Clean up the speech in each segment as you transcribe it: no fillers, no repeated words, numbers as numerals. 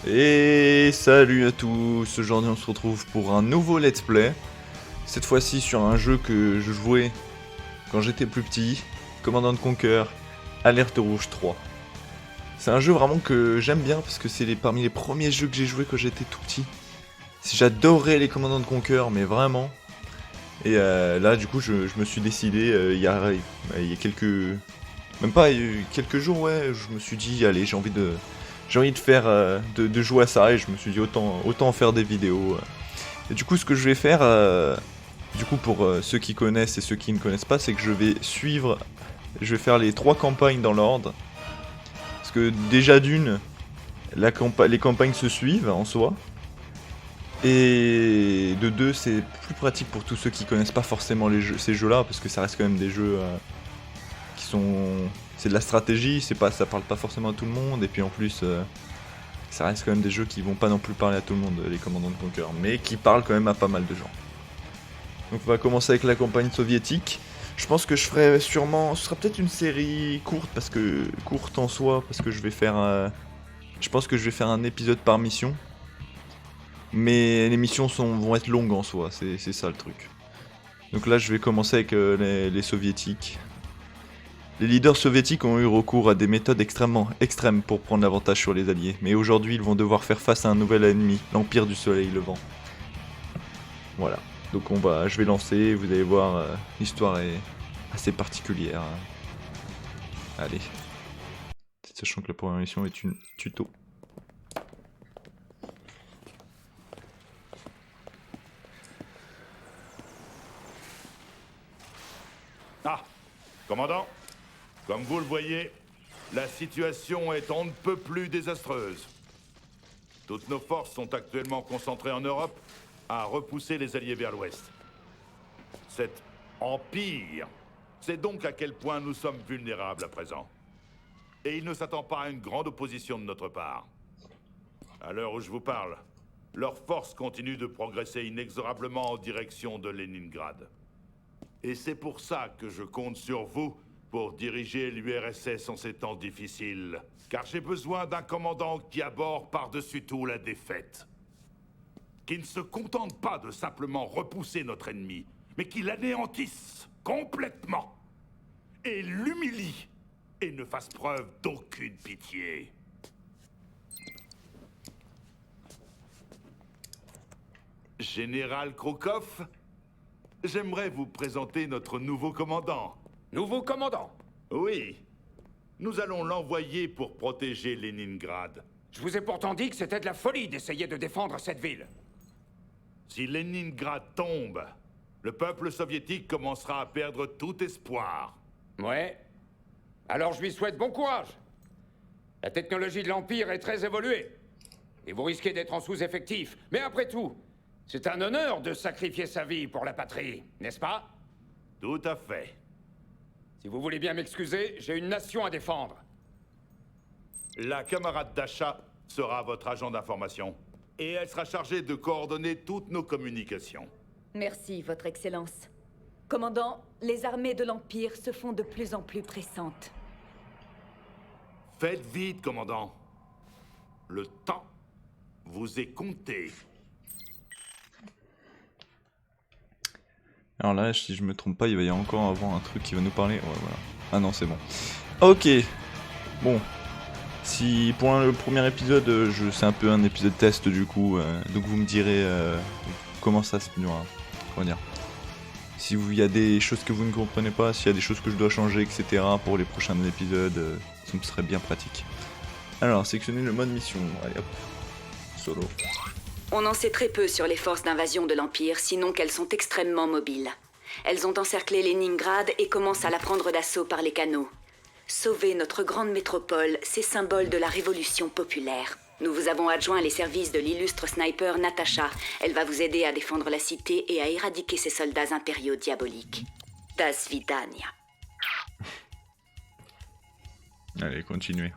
Et salut à tous, aujourd'hui on se retrouve pour un nouveau let's play. Cette fois-ci sur un jeu que je jouais quand j'étais plus petit, Command & Conquer, Alerte Rouge 3. C'est un jeu vraiment que j'aime bien parce que c'est parmi les premiers jeux que j'ai joué quand j'étais tout petit. J'adorais les Command & Conquer, mais vraiment. Et là du coup je me suis décidé il y a quelques... Même pas quelques jours, ouais, je me suis dit allez j'ai envie de faire de jouer à ça et je me suis dit autant en faire des vidéos. Et du coup ce que je vais faire du coup pour ceux qui connaissent et ceux qui ne connaissent pas, c'est que je vais faire les 3 campagnes dans l'ordre. Parce que déjà d'une, les campagnes se suivent en soi. Et de deux, c'est plus pratique pour tous ceux qui connaissent pas forcément ces jeux-là, parce que ça reste quand même des jeux qui sont... C'est de la stratégie, ça parle pas forcément à tout le monde, et puis en plus, ça reste quand même des jeux qui vont pas non plus parler à tout le monde, les Command & Conquer, mais qui parlent quand même à pas mal de gens. Donc on va commencer avec la campagne soviétique. Je pense que je ferai sûrement... Ce sera peut-être une série courte en soi, parce que je vais faire... je pense que je vais faire un épisode par mission. Mais les missions vont être longues en soi, c'est ça le truc. Donc là je vais commencer avec les soviétiques. Les leaders soviétiques ont eu recours à des méthodes extrêmement extrêmes pour prendre l'avantage sur les alliés, mais aujourd'hui ils vont devoir faire face à un nouvel ennemi, l'Empire du Soleil Levant. Voilà, donc je vais lancer, vous allez voir, l'histoire est assez particulière. Allez, sachant que la première mission est une tuto. Ah, commandant, comme vous le voyez, la situation est on ne peut plus désastreuse. Toutes nos forces sont actuellement concentrées en Europe à repousser les Alliés vers l'ouest. Cet empire, c'est donc à quel point nous sommes vulnérables à présent. Et il ne s'attend pas à une grande opposition de notre part. À l'heure où je vous parle, leurs forces continuent de progresser inexorablement en direction de Leningrad. Et c'est pour ça que je compte sur vous pour diriger l'URSS en ces temps difficiles. Car j'ai besoin d'un commandant qui aborde par-dessus tout la défaite. Qui ne se contente pas de simplement repousser notre ennemi, mais qui l'anéantisse complètement. Et l'humilie. Et ne fasse preuve d'aucune pitié. Général Krokov, j'aimerais vous présenter notre nouveau commandant. Nouveau commandant? Oui. Nous allons l'envoyer pour protéger Leningrad. Je vous ai pourtant dit que c'était de la folie d'essayer de défendre cette ville. Si Leningrad tombe, le peuple soviétique commencera à perdre tout espoir. Ouais. Alors je lui souhaite bon courage. La technologie de l'Empire est très évoluée. Et vous risquez d'être en sous-effectif. Mais après tout, c'est un honneur de sacrifier sa vie pour la patrie, n'est-ce pas? Tout à fait. Si vous voulez bien m'excuser, j'ai une nation à défendre. La camarade d'achat sera votre agent d'information. Et elle sera chargée de coordonner toutes nos communications. Merci, Votre Excellence. Commandant, les armées de l'Empire se font de plus en plus pressantes. Faites vite, commandant. Le temps vous est compté. Alors là, si je me trompe pas, il va y avoir encore avant un truc qui va nous parler. Ouais, voilà. Ah non, c'est bon. Ok. Bon. Si pour le premier épisode, c'est un peu un épisode test du coup, donc vous me direz comment ça se... Comment dire, si il y a des choses que vous ne comprenez pas, s'il y a des choses que je dois changer, etc. pour les prochains épisodes, ça me serait bien pratique. Alors, sélectionnez le mode mission. Allez hop. Solo. On en sait très peu sur les forces d'invasion de l'Empire, sinon qu'elles sont extrêmement mobiles. Elles ont encerclé Leningrad et commencent à la prendre d'assaut par les canaux. Sauver notre grande métropole, c'est symbole de la révolution populaire. Nous vous avons adjoint les services de l'illustre sniper Natasha. Elle va vous aider à défendre la cité et à éradiquer ces soldats impériaux diaboliques. Das Svidania. Allez, continuez.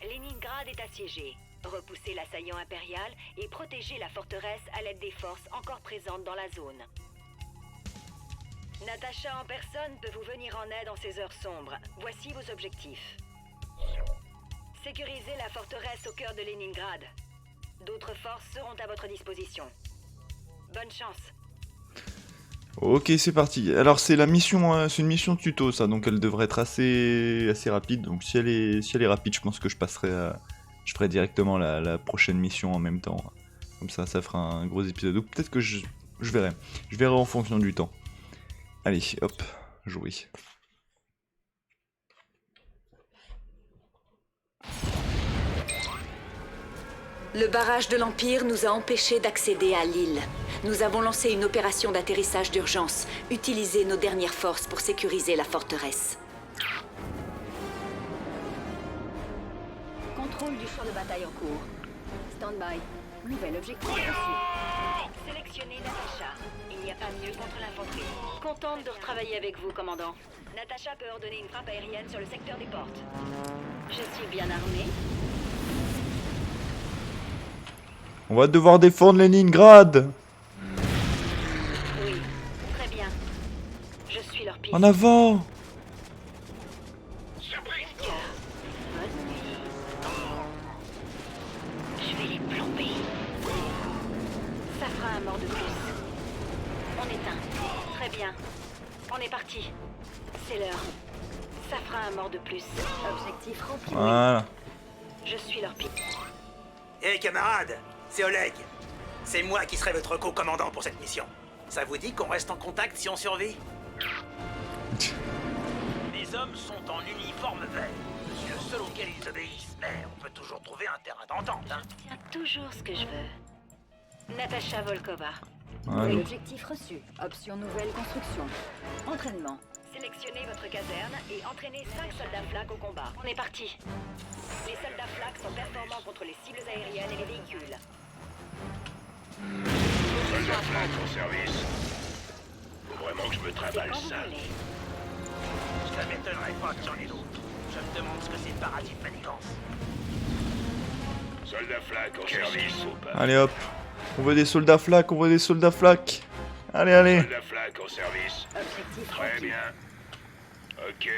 Leningrad est assiégée. Repoussez l'assaillant impérial et protégez la forteresse à l'aide des forces encore présentes dans la zone. Natasha en personne peut vous venir en aide en ces heures sombres. Voici vos objectifs. Sécurisez la forteresse au cœur de Leningrad. D'autres forces seront à votre disposition. Bonne chance. Ok, c'est parti. Alors c'est la mission, c'est une mission tuto ça, donc elle devrait être assez rapide. Donc si elle est rapide, je pense que je ferai directement la prochaine mission en même temps. Comme ça fera un gros épisode. Donc peut-être que je verrai. Je verrai en fonction du temps. Allez, hop, jouer. Le barrage de l'Empire nous a empêchés d'accéder à l'île. Nous avons lancé une opération d'atterrissage d'urgence. Utilisez nos dernières forces pour sécuriser la forteresse. Contrôle du champ de bataille en cours. Stand-by. Nouvel objectif reçu. Sélectionnez Natasha. Il n'y a pas mieux contre l'infanterie. Contente de retravailler avec vous, commandant. Natasha peut ordonner une frappe aérienne sur le secteur des portes. Je suis bien armée. On va devoir défendre Leningrad. Oui, très bien. Je suis leur piste. En avant. Bonne nuit. Je vais les plomber. Ça fera un mort de plus. On éteint. Très bien. On est parti. C'est l'heure. Ça fera un mort de plus. Objectif rempli. Voilà. Je suis leur piste. Hé camarade, c'est Oleg. C'est moi qui serai votre co-commandant pour cette mission. Ça vous dit qu'on reste en contact si on survit? Les hommes sont en uniforme vert. Je suis le seul auquel ils obéissent, mais on peut toujours trouver un terrain d'entente, hein. Tiens toujours ce que je veux. Natasha Volkova. Voilà. Objectif reçu. Option nouvelle construction. Entraînement. Sélectionnez votre caserne et entraînez 5 soldats flaques au combat. On est parti. Les soldats flaques sont performants contre les cibles aériennes et les véhicules. Soldat flaque en service. Faut vraiment que je me C'est travaille quand vous ça. voulez. Ça m'étonnerait pas que j'en ai d'autres. Je me demande ce que c'est paradis de manigance. Soldat flaque en service ou pas? Allez hop. On veut des soldats flaques, on veut des soldats flaques. Allez, allez. Soldat flaque en service. Objectif Très rempli. bien. Ok.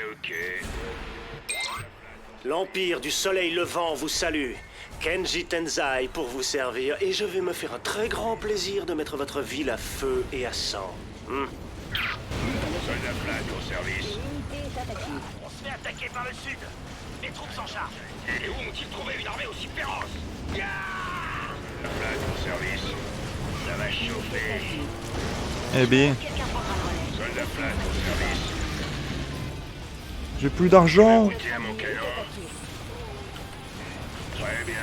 L'Empire du Soleil Levant vous salue. Kenji Tenzai pour vous servir, et je vais me faire un très grand plaisir de mettre votre ville à feu et à sang. Soldat flaque en service. Unité est attaquée. On se fait attaquer par le sud. Les troupes s'en chargent. Et où ont-ils trouvé une armée aussi féroce? Soldat flaque en service. Ça va chauffer. Eh bien, Quelqu'un prendra le relais. Soldat flaque en service. j'ai plus d'argent. Écoutez à mon canon. Très bien.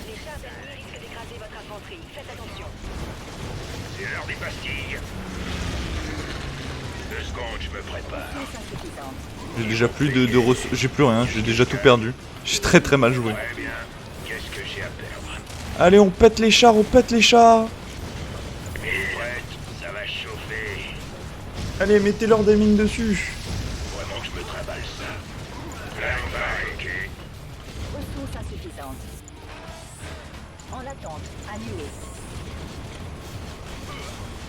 Les chars ennemis risquent d'écraser votre infanterie. Faites attention. C'est l'heure des pastilles. 2 secondes, je me prépare. Puissance insuffisante. J'ai déjà plus de ressources. J'ai plus rien, j'ai déjà tout perdu. J'ai très mal joué. Très bien. Qu'est-ce que j'ai à perdre? Allez, on pète les chars, on pète les chars. Prête, ça va chauffer. Allez, mettez-leur des mines dessus. Vraiment que je me travaille ça. Là, on va arrêter. Ressources insuffisantes. En attente. Annulé.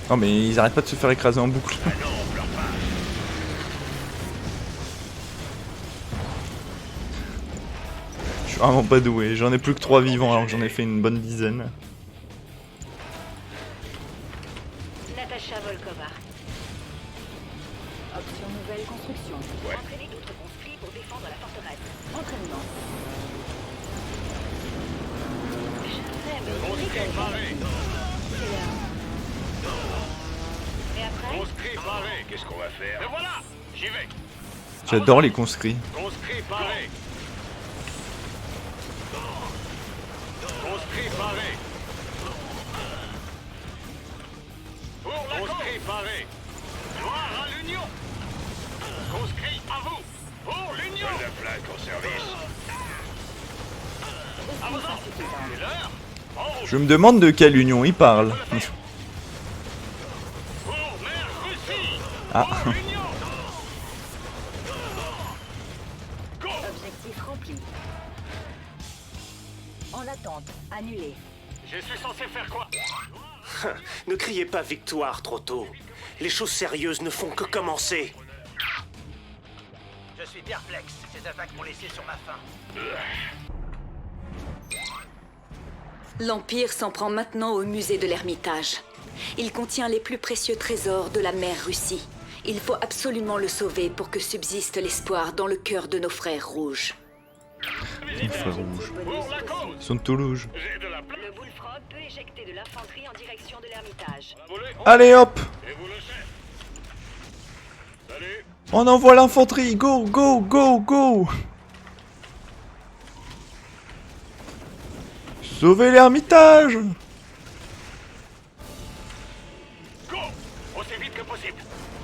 Non mais ils arrêtent pas de se faire écraser en boucle. Ah non, on pleure pas. Je suis vraiment pas doué. J'en ai plus que 3 vivants alors que j'en ai fait une bonne dizaine. Natasha Volkova. Option nouvelle construction. Entraînez d'autres conscrits pour défendre la forteresse. Entraînement. Et après, Conscrit paré, qu'est-ce qu'on va faire? Et voilà, j'y vais. J'adore les conscrits. Conscrit paré. Conscrit paré. Pour la conscrit paré. Gloire à l'Union. Conscrit à vous. Pour l'Union. Soldat flaque en service. Ressources insuffisantes. C'est l'heure. Je me demande de quelle union il parle. Pour Mère Russie. Ah. Pour l'Union. Objectif rempli. En attente. Annulé. Je suis censé faire quoi? Ne criez pas victoire trop tôt. Les choses sérieuses ne font que commencer. Je suis suis perplexe. Ces attaques m'ont laissé sur ma faim. L'Empire s'en prend maintenant au musée de l'Ermitage. Il contient les plus précieux trésors de la mer Russie. Il faut absolument le sauver pour que subsiste l'espoir dans le cœur de nos frères rouges. Les frères rouges. Ils sont de Toulouse. J'ai de la place. Le Bullfrog peut éjecter de l'infanterie en direction de l'Ermitage. Allez hop! Et vous le chef. Salut. On envoie l'infanterie! Go, go, go, go! Sauvez l'Ermitage! Go. Aussi vite que possible.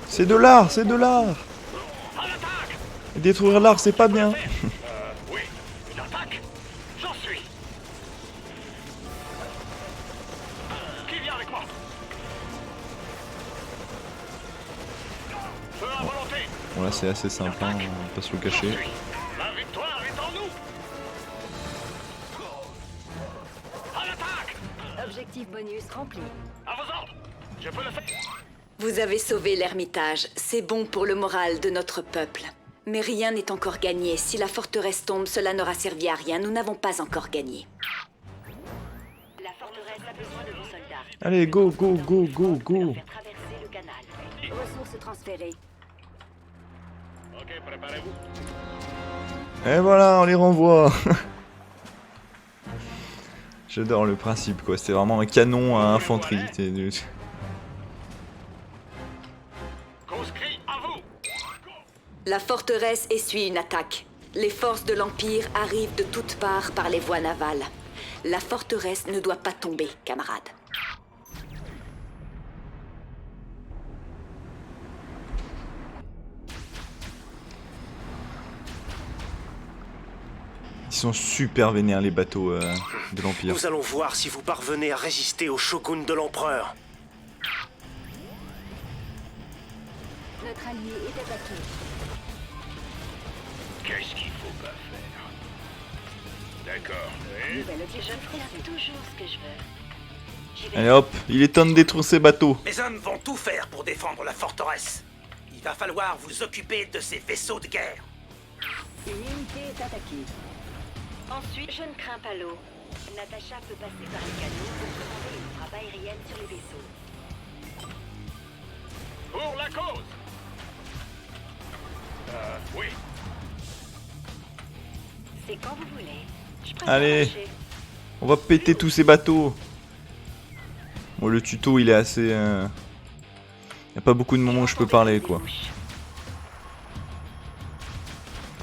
C'est de l'art, c'est de l'art! À l'attaque. Détruire l'art, c'est pas bien. Oui. Une attaque. J'en suis. Qui vient avec moi? Feu à volonté. Bon là c'est assez simple, hein, on va pas se le J'en cacher. suis. La victoire est en nous. À l'attaque. Objectif bonus rempli. À vos ordres. Je peux le faire. Vous avez sauvé l'Ermitage, c'est bon pour le moral de notre peuple. Mais rien n'est encore gagné. Si la forteresse tombe, cela n'aura servi à rien. Nous n'avons pas encore gagné. La forteresse a besoin de vos soldats. Allez, go, go, go, go, go! Faire traverser le canal. Ressources transférées. Ok, préparez-vous. Et voilà, on les renvoie. J'adore le principe, quoi. C'est vraiment un canon à infanterie. Conscrit à vous. La forteresse essuie une attaque. Les forces de l'Empire arrivent de toutes parts par les voies navales. La forteresse ne doit pas tomber, camarades. Ils sont super vénères, les bateaux de l'Empire. Nous allons voir si vous parvenez à résister au shogun de l'empereur. Notre allié est attaqué. Qu'est-ce qu'il faut pas faire? D'accord. Oui. Nouvel objectif Je ferai reçu. toujours ce que je veux. J'y vais. Allez hop, il est temps de détruire ces bateaux. Mes hommes vont tout faire pour défendre la forteresse. Il va falloir vous occuper de ces vaisseaux de guerre. Une unité est attaquée. Ensuite, je ne crains pas l'eau. Natacha peut passer par les canaux pour commander une frappe aérienne sur les vaisseaux. Pour la cause. Oui. C'est quand vous voulez. Je préfère Allez. marcher. On va péter tous ces bateaux. Bon, le tuto, il est assez... Y a pas beaucoup de moments où je peux parler, quoi.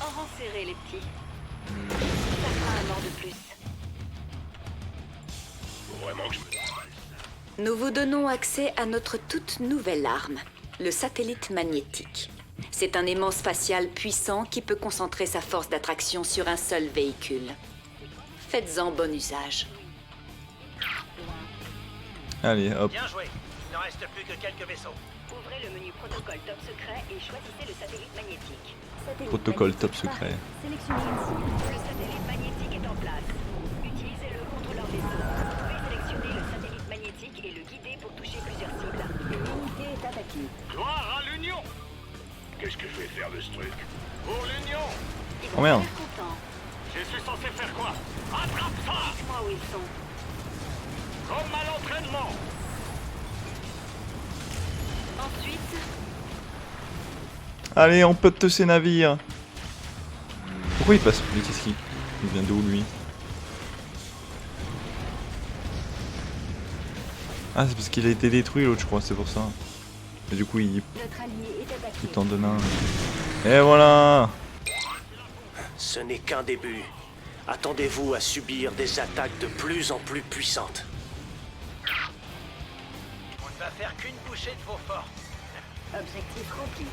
En rang serré, les petits. Ça fera un mort de plus. Faut vraiment que je me... Nous vous donnons accès à notre toute nouvelle arme, le satellite magnétique. C'est un aimant spatial puissant qui peut concentrer sa force d'attraction sur un seul véhicule. Faites-en bon usage. Allez, hop. Bien joué. Il ne reste plus que quelques vaisseaux. Ouvrez le menu protocole top secret et choisissez le satellite magnétique. Satellite Protocole top magnétique secret. paré. Sélectionnez une cible. Le satellite magnétique est en place. Utilisez-le contre leur vaisseau. Vous pouvez sélectionner le satellite magnétique et le guider pour toucher plusieurs cibles. Une unité est attaquée. Gloire à l'Union. Qu'est-ce que je vais faire de ce truc? Pour l'Union. Ils Oh vont merde. être contents. Je suis censé faire quoi? Attrape ça. Dites-moi où ils sont. Comme à l'entraînement. Ensuite, Allez, on pète ces navires. Pourquoi il passe? Mais qu'est-ce qu'il... Il vient d'où, lui? Ah, c'est parce qu'il a été détruit, l'autre, je crois, c'est pour ça. Et du coup, il Notre allié est attaqué. t'en donne un. Et voilà! Ce n'est qu'un début. Attendez-vous à subir des attaques de plus en plus puissantes. On ne va faire qu'une bouchée de vos forces. Objectif rempli.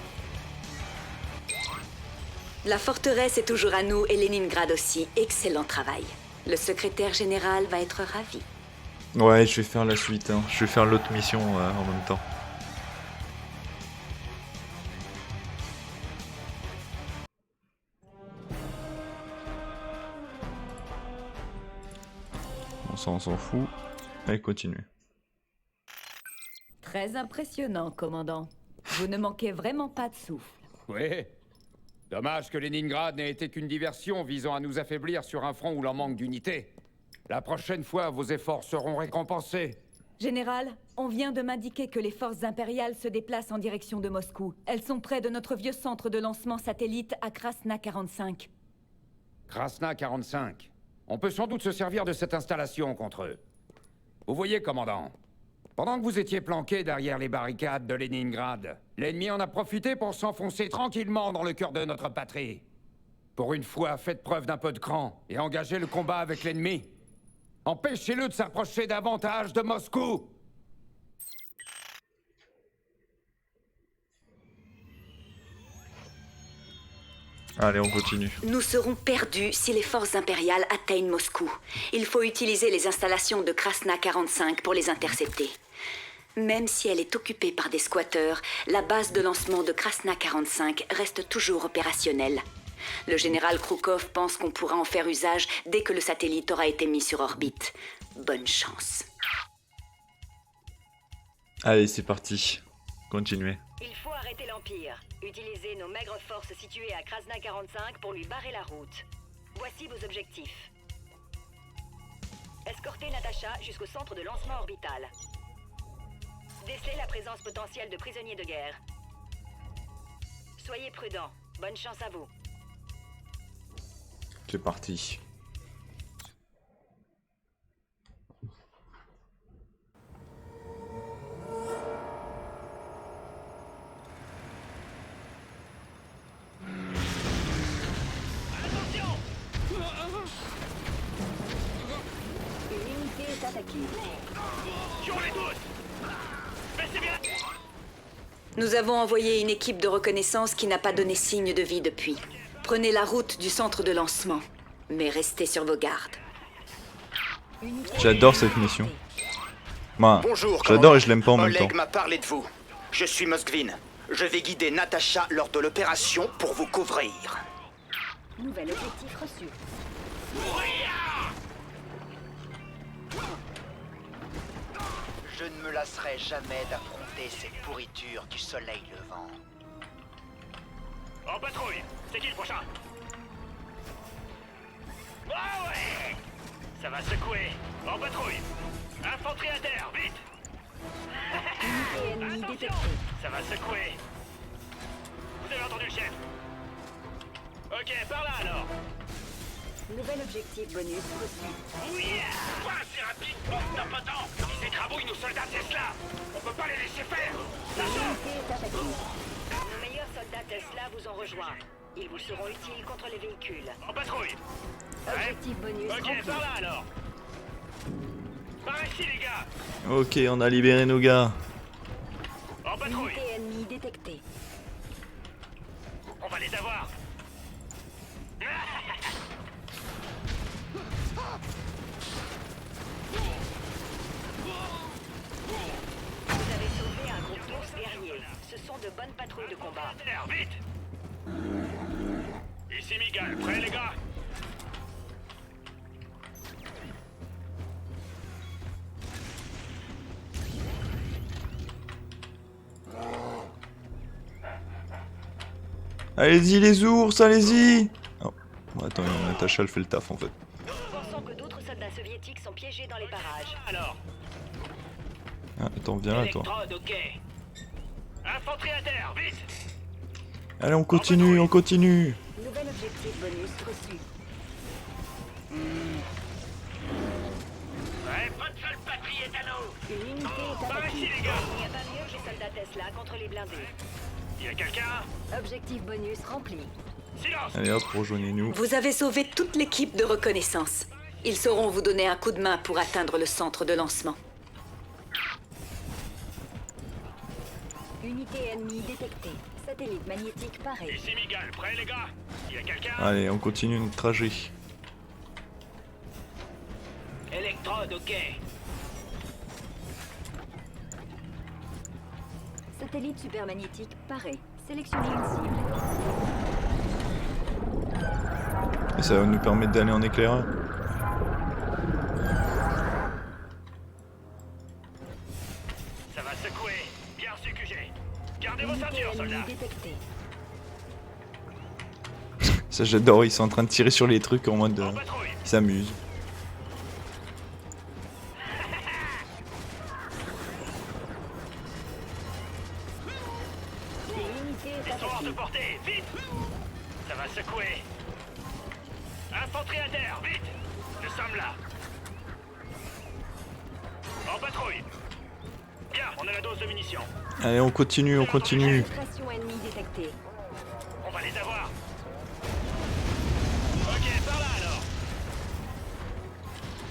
La forteresse est toujours à nous et Leningrad aussi. Excellent travail. Le secrétaire général va être ravi. Ouais, je vais faire la suite, hein. Je vais faire l'autre mission en même temps. Bon, ça, on s'en fout. Allez, continue. Très impressionnant, commandant. Vous ne manquez vraiment pas de souffle. Oui. Dommage que Leningrad n'ait été qu'une diversion visant à nous affaiblir sur un front où l'on manque d'unité. La prochaine fois, vos efforts seront récompensés. Général, on vient de m'indiquer que les forces impériales se déplacent en direction de Moscou. Elles sont près de notre vieux centre de lancement satellite à Krasna 45. Krasna 45. On peut sans doute se servir de cette installation contre eux. Vous voyez, commandant, pendant que vous étiez planqué derrière les barricades de Leningrad, l'ennemi en a profité pour s'enfoncer tranquillement dans le cœur de notre patrie. Pour une fois, faites preuve d'un peu de cran et engagez le combat avec l'ennemi. Empêchez-le de s'approcher davantage de Moscou. Allez, on continue. Nous serons perdus si les forces impériales atteignent Moscou. Il faut utiliser les installations de Krasna 45 pour les intercepter. Même si elle est occupée par des squatteurs, la base de lancement de Krasna 45 reste toujours opérationnelle. Le général Krukov pense qu'on pourra en faire usage dès que le satellite aura été mis sur orbite. Bonne chance. Allez, c'est parti. Continuez. Il faut arrêter l'Empire. Utilisez nos maigres forces situées à Krasna 45 pour lui barrer la route. Voici vos objectifs. Escortez Natasha jusqu'au centre de lancement orbital. Décelez la présence potentielle de prisonniers de guerre. Soyez prudents. Bonne chance à vous. C'est parti. Une unité est attaquée. Tuons-les tous! Mais c'est bien! Nous avons envoyé une équipe de reconnaissance qui n'a pas donné signe de vie depuis. Prenez la route du centre de lancement, mais restez sur vos gardes. J'adore cette mission. Moi, Bonjour, j'adore et je l'aime pas en même temps. Oleg m'a parlé de vous. Je suis Moskvin. Je vais guider Natasha lors de l'opération pour vous couvrir. Nouvel objectif reçu. Je ne me lasserai jamais d'affronter ces pourritures du soleil levant. En patrouille! C'est qui le prochain? Ah ouais! Ça va secouer! En patrouille! Infanterie à terre, vite! Unité ennemie Attention! détectée. Ça va secouer! Vous avez entendu le chef? Ok, par là alors! Nouvel objectif bonus reçu. Oui! Quoi, c'est rapide! Non, pas tant! Ils écrabouillent nos soldats Tesla! On peut pas les laisser faire! Unité est attaquée. Nos meilleurs soldats Tesla vous ont rejoint. Ils vous seront utiles contre les véhicules. En patrouille! Objectif bonus Ok, rempli. par là alors! Par ici les gars! Ok, on a libéré nos gars. En patrouille! Unité ennemie détectée. On va les avoir! Vous avez sauvé un groupe d'ours guerriers. Ce sont de bonnes patrouilles de combat. Terre, vite! Ici Miguel, prêt les gars? Allez-y les ours, allez-y. Oh. Bon, attends, Natacha elle fait le taf en fait. Nous pensons que d'autres soldats soviétiques sont piégés dans les parages. Alors, Ah, attends, viens là toi. électrode, ok. Infanterie à terre, vite! Allez, on continue, on continue. Nouvel objectif bonus reçu. Ouais, votre seule patrie est à nous! Une unité est Par attaquée. ici les gars! Il n'y a pas mieux que les soldats Tesla contre les blindés. Y a quelqu'un? Objectif bonus rempli. Silence! Allez hop, rejoignez-nous. Vous avez sauvé toute l'équipe de reconnaissance. Ils sauront vous donner un coup de main pour atteindre le centre de lancement. Unité ennemie détectée. Satellite magnétique paré. Ici Miguel, prêt les gars? Y a quelqu'un? Allez, on continue notre trajet. Électrode, ok. Satellite supermagnétique paré. Sélectionnez une cible. Et ça va nous permettre d'aller en éclaireur. Ça va secouer. Bien reçu QG. Gardez vos Unité ceintures, ennemie soldats. détectée. Ça j'adore, ils sont en train de tirer sur les trucs en mode... En patrouille. ils s'amusent. Les unités Ils sont hors de attaquées. portée, vite. Ça va secouer. Infanterie à terre, vite. Nous sommes là. En patrouille. Bien, on a la dose de munitions. Allez, on continue, on continue. Infiltration ennemie détectée. On va les avoir. Ok, par là alors.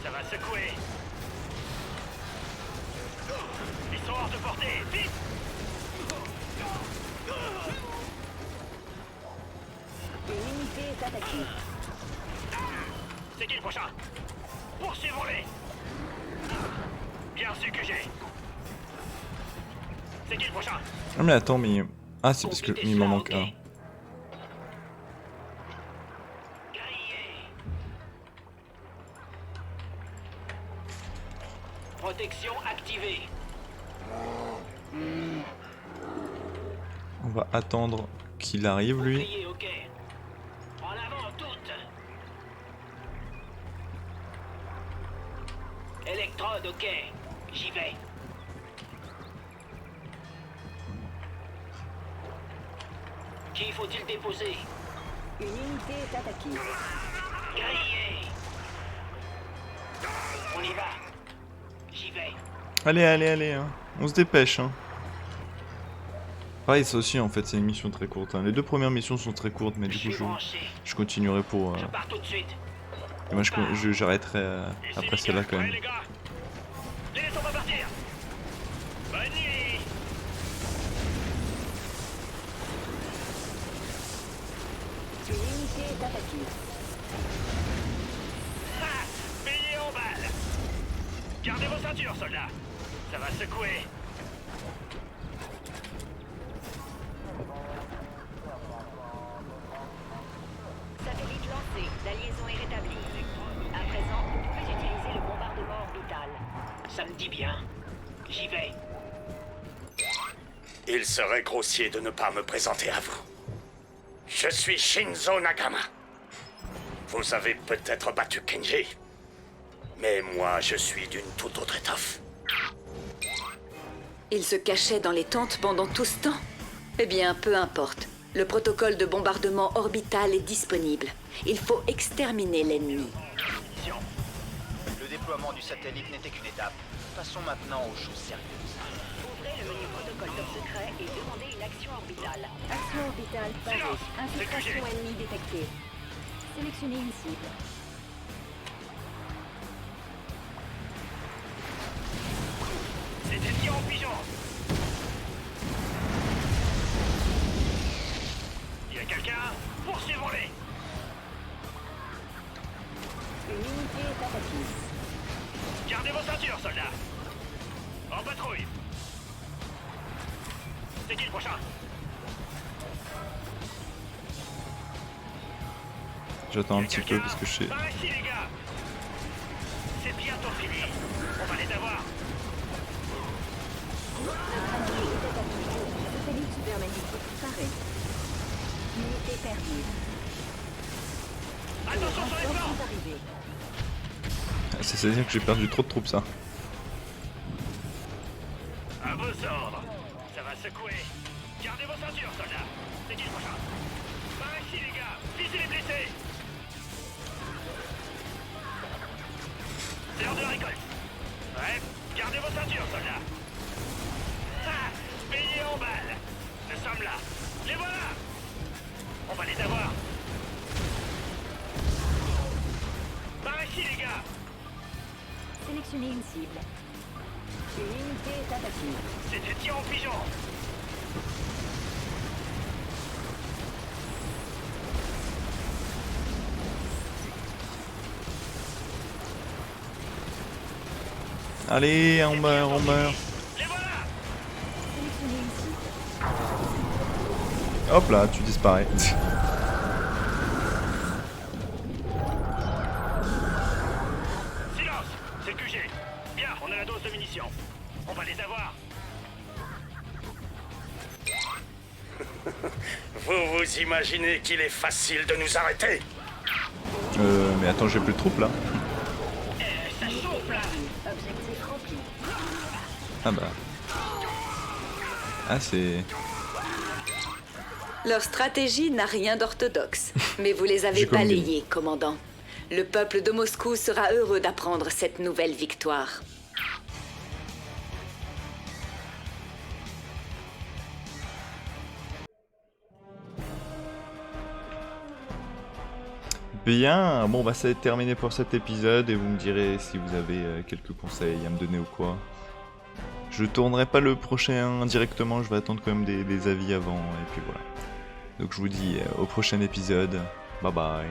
Ça va secouer. Ils sont hors de portée, vite. Une unité est attaquée. C'est qui le prochain? Poursuivons-les. Bien sûr que j'ai. C'est qui le prochain? Ah mais attends, mais... Ah c'est parce que il m'en manque un. Grillé. Protection activée. On va attendre qu'il arrive lui. Bouclier, ok. En avant, toutes. Électrode, ok. J'y vais. Qui faut-il déposer? Une unité est attaquée. Grillé. On y va. J'y vais. Allez, allez, allez, hein. On se dépêche. Hein. Pareil, ça aussi en fait, c'est une mission très courte. Hein. Les deux premières missions sont très courtes, mais du coup je continuerai pour... Je pars tout de suite. et moi j'arrêterai après celle-là quand même. Les gars. Les laissons pas partir. Bonne nuit. Une unité est attaquée. Ah, payé en balles. Gardez vos ceintures, soldats. Ça va secouer. Satellite lancé. La liaison est rétablie. À présent, vous pouvez utiliser le bombardement orbital. Ça me dit bien. J'y vais. Il serait grossier de ne pas me présenter à vous. Je suis Shinzo Nagama. Vous avez peut-être battu Kenji, mais moi je suis d'une toute autre étoffe. Il se cachait dans les tentes pendant tout ce temps? Eh bien, peu importe. Le protocole de bombardement orbital est disponible. Il faut exterminer l'ennemi. Le déploiement du satellite n'était qu'une étape. Passons maintenant aux choses sérieuses. Ouvrez le menu protocole top secret et demandez une action orbitale. Action orbitale parée. Silence. Infiltration ennemie détectée. Sélectionnez une cible. C'était tir en pigeon. Il y a quelqu'un? Poursuivons-les. Une unité est attaquée. Gardez vos ceintures, soldats. En patrouille. C'est qui le prochain? J'attends un petit peu parce que je sais... Par ici, les gars. C'est bientôt fini. On va les avoir. Satellite supermagnétique paré. Unité perdue. Attention sur les Renforts flancs. sont arrivés. C'est-à-dire que j'ai perdu trop de troupes ça. À vos ordres. Ça va secouer. Gardez vos ceintures, soldats. C'est qui le prochain? Par ici, les gars. Visez les blessés. C'est l'heure de la récolte. Ouais. Gardez vos ceintures, soldats. Ah, payés en balles. Nous sommes là. Les voilà. On va les avoir. Par ici, les gars. Sélectionnez une cible. Une unité est attaquée. C'était tir en pigeon. Allez, on meurt, on meurt. Les voilà. Sélectionnez une cible. Hop là, tu disparais. Silence. C'est le QG. Bien, on a la dose de munitions. On va les avoir. Vous vous Vous imaginez qu'il est facile de nous arrêter? Mais attends, j'ai plus de troupes là. Objectif rempli. Ah bah. Ah, c'est... Leur stratégie n'a rien d'orthodoxe, mais vous les avez J'ai compris. balayés, commandant. Le peuple de Moscou sera heureux d'apprendre cette nouvelle victoire. Bien, bon bah ça va être terminé pour cet épisode et vous me direz si vous avez quelques conseils à me donner ou quoi. Je tournerai pas le prochain directement, je vais attendre quand même des avis avant et puis voilà. Donc je vous dis au prochain épisode, bye bye.